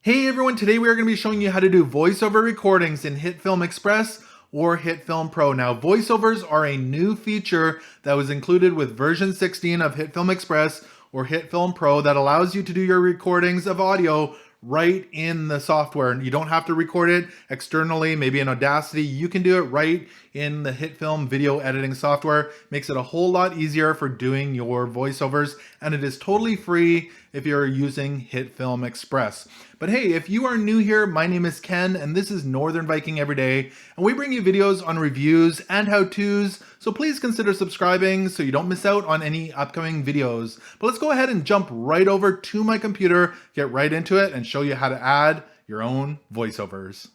Hey everyone, today we are going to be showing you how to do voiceover recordings in Hitfilm Express or Hitfilm Pro. Now, voiceovers are a new feature that was included with version 16 of Hitfilm Express or Hitfilm Pro that allows you to do your recordings of audio right in the software. You don't have to record it externally, maybe in Audacity. You can do it right in the Hitfilm video editing software. Makes it a whole lot easier for doing your voiceovers, and it is totally free if you're using Hitfilm Express. But hey, if you are new here, my name is Ken, and this is Northern Viking Every Day, and we bring you videos on reviews and how-tos, so please consider subscribing so you don't miss out on any upcoming videos. But let's go ahead and jump right over to my computer, get right into it, and show you how to add your own voiceovers.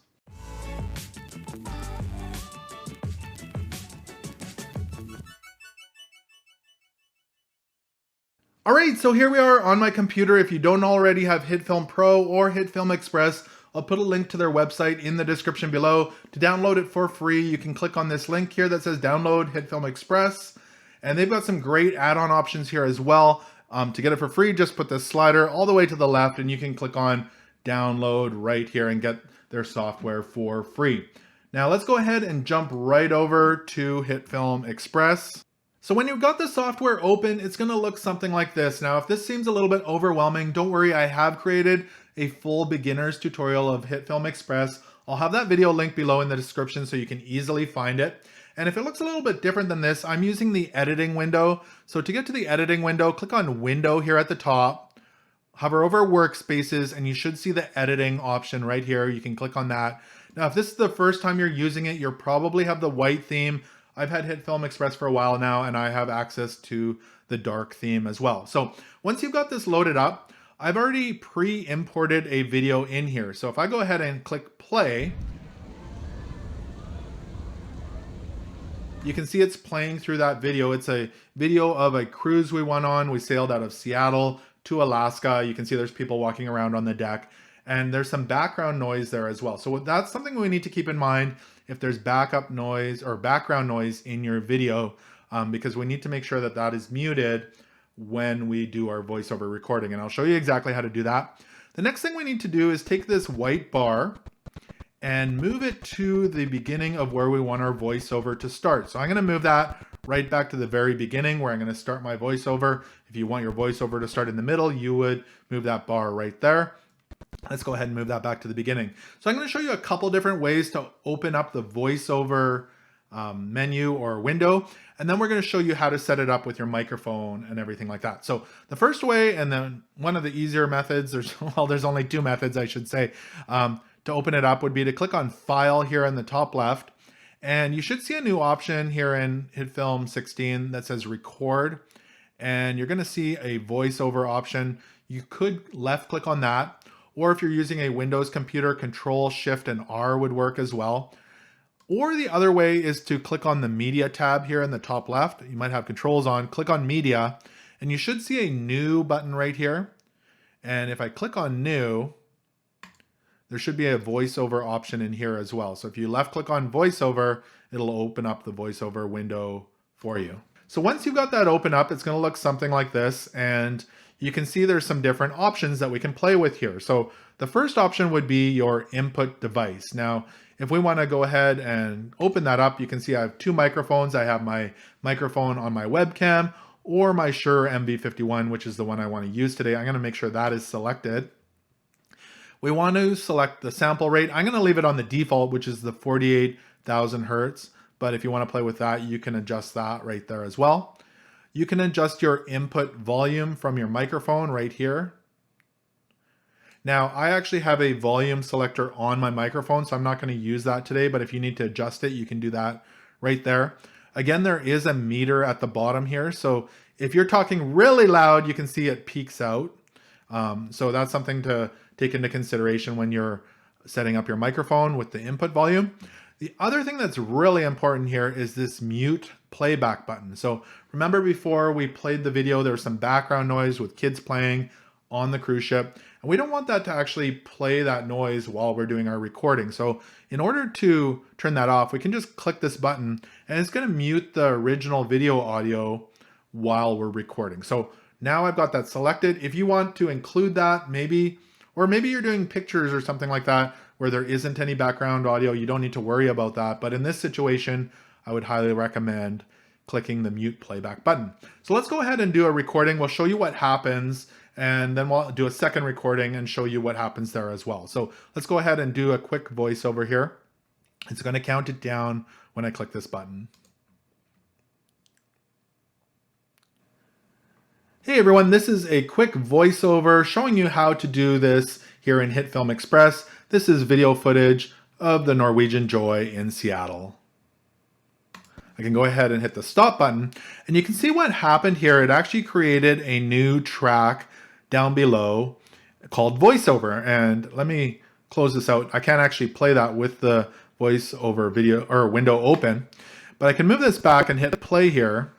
All right, so here we are on my computer. If you don't already have Hitfilm Pro or Hitfilm Express, I'll put a link to their website in the description below. To download it for free, you can click on this link here that says download Hitfilm Express. And they've got some great add-on options here as well. To get it for free, just put the slider all the way to the left and you can click on download right here and get their software for free. Now let's go ahead and jump right over to Hitfilm Express. So when you've got the software open, it's going to look something like this. Now, if this seems a little bit overwhelming, don't worry, I have created a full beginner's tutorial of Hitfilm Express. I'll have that video linked below in the description so you can easily find it. And if it looks a little bit different than this, I'm using the editing window. So to get to the editing window, click on Window here at the top, hover over Workspaces, and you should see the editing option right here. You can click on that. Now, if this is the first time you're using it, you'll probably have the white theme. I've had Hitfilm Express for a while now, and I have access to the dark theme as well. So once you've got this loaded up, I've already pre-imported a video in here. So if I go ahead and click play, you can see it's playing through that video. It's a video of a cruise we went on. We sailed out of Seattle to Alaska. You can see there's people walking around on the deck, and there's some background noise there as well. So that's something we need to keep in mind if there's backup noise or background noise in your video, because we need to make sure that that is muted when we do our voiceover recording. And I'll show you exactly how to do that. The next thing we need to do is take this white bar and move it to the beginning of where we want our voiceover to start. So I'm going to move that right back to the very beginning where I'm going to start my voiceover. If you want your voiceover to start in the middle, you would move that bar right there. Let's go ahead and move that back to the beginning. So I'm going to show you a couple different ways to open up the voiceover menu or window, and then we're going to show you how to set it up with your microphone and everything like that. So the first way, and then one of the easier methods, there's only two methods I should say, to open it up would be to click on File here in the top left, and you should see a new option here in Hitfilm 16 that says Record, and you're going to see a voiceover option. You could left click on that, or if you're using a Windows computer, Control, Shift, and R would work as well. Or the other way is to click on the Media tab here in the top left. You might have controls on, click on Media, and you should see a New button right here. And if I click on New, there should be a voiceover option in here as well. So if you left click on voiceover, it'll open up the voiceover window for you. So once you've got that open up, it's going to look something like this, and you can see there's some different options that we can play with here. So the first option would be your input device. Now, if we want to go ahead and open that up, you can see I have two microphones. I have my microphone on my webcam or my Shure MV51, which is the one I want to use today. I'm going to make sure that is selected. We want to select the sample rate. I'm going to leave it on the default, which is the 48,000 Hertz. But if you want to play with that, you can adjust that right there as well. You can adjust your input volume from your microphone right here. Now, I actually have a volume selector on my microphone, so I'm not going to use that today, but if you need to adjust it, you can do that right there. Again, there is a meter at the bottom here, so if you're talking really loud, you can see it peaks out. So that's something to take into consideration when you're setting up your microphone with the input volume. The other thing that's really important here is this mute playback button. So remember before we played the video, there was some background noise with kids playing on the cruise ship, and we don't want that to actually play that noise while we're doing our recording. So in order to turn that off, we can just click this button and it's going to mute the original video audio while we're recording. So now I've got that selected. If you want to include that, maybe Or maybe you're doing pictures or something like that where there isn't any background audio. You don't need to worry about that. But in this situation, I would highly recommend clicking the mute playback button. So let's go ahead and do a recording. We'll show you what happens, and then we'll do a second recording and show you what happens there as well. So let's go ahead and do a quick voiceover here. It's going to count it down when I click this button. Hey everyone, this is a quick voiceover showing you how to do this here in Hitfilm Express. This is video footage of the Norwegian Joy in Seattle. I can go ahead and hit the stop button, and you can see what happened here. It actually created a new track down below called Voiceover. And let me close this out. I can't actually play that with the voiceover video or window open, but I can move this back and hit play here.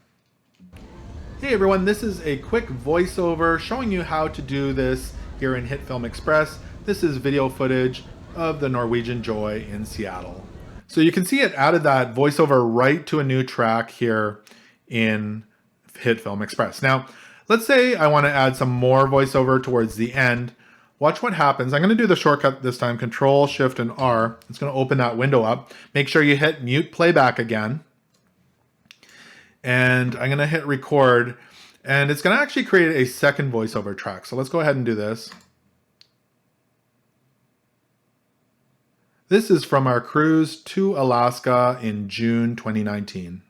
Hey everyone, this is a quick voiceover showing you how to do this here in Hitfilm Express. This is video footage of the Norwegian Joy in Seattle. So you can see it added that voiceover right to a new track here in Hitfilm Express. Now, let's say I want to add some more voiceover towards the end. Watch what happens. I'm going to do the shortcut this time, Control, Shift, and R. It's going to open that window up. Make sure you hit mute playback again. And I'm going to hit record. And it's going to actually create a second voiceover track. So let's go ahead and do this. This is from our cruise to Alaska in June 2019.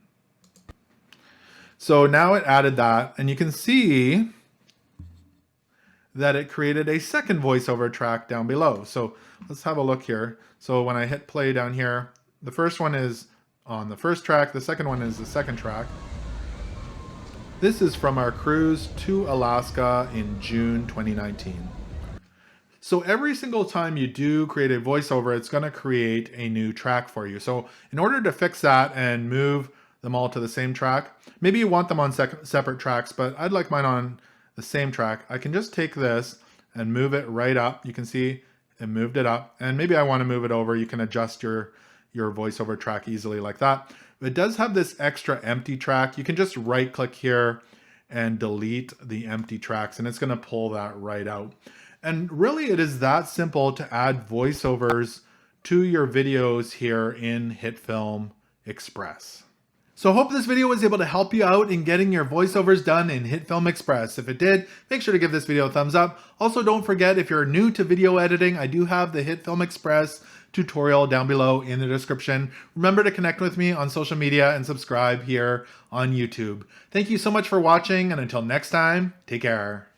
So now it added that, and you can see that it created a second voiceover track down below. So let's have a look here. So when I hit play down here, the first one is on the first track, the second one is the second track. This is from our cruise to Alaska in June 2019. So every single time you do create a voiceover, it's going to create a new track for you. So in order to fix that and move them all to the same track, maybe you want them on separate tracks, but I'd like mine on the same track. I can just take this and move it right up. You can see it moved it up, and maybe I want to move it over. You can adjust your voiceover track easily like that. It does have this extra empty track. You can just right click here and delete the empty tracks, and it's going to pull that right out. And really, it is that simple to add voiceovers to your videos here in Hitfilm Express. So I hope this video was able to help you out in getting your voiceovers done in Hitfilm Express. If it did, make sure to give this video a thumbs up. Also, don't forget, if you're new to video editing, I do have the Hitfilm Express tutorial down below in the description. Remember to connect with me on social media and subscribe here on YouTube. Thank you so much for watching, and until next time, take care.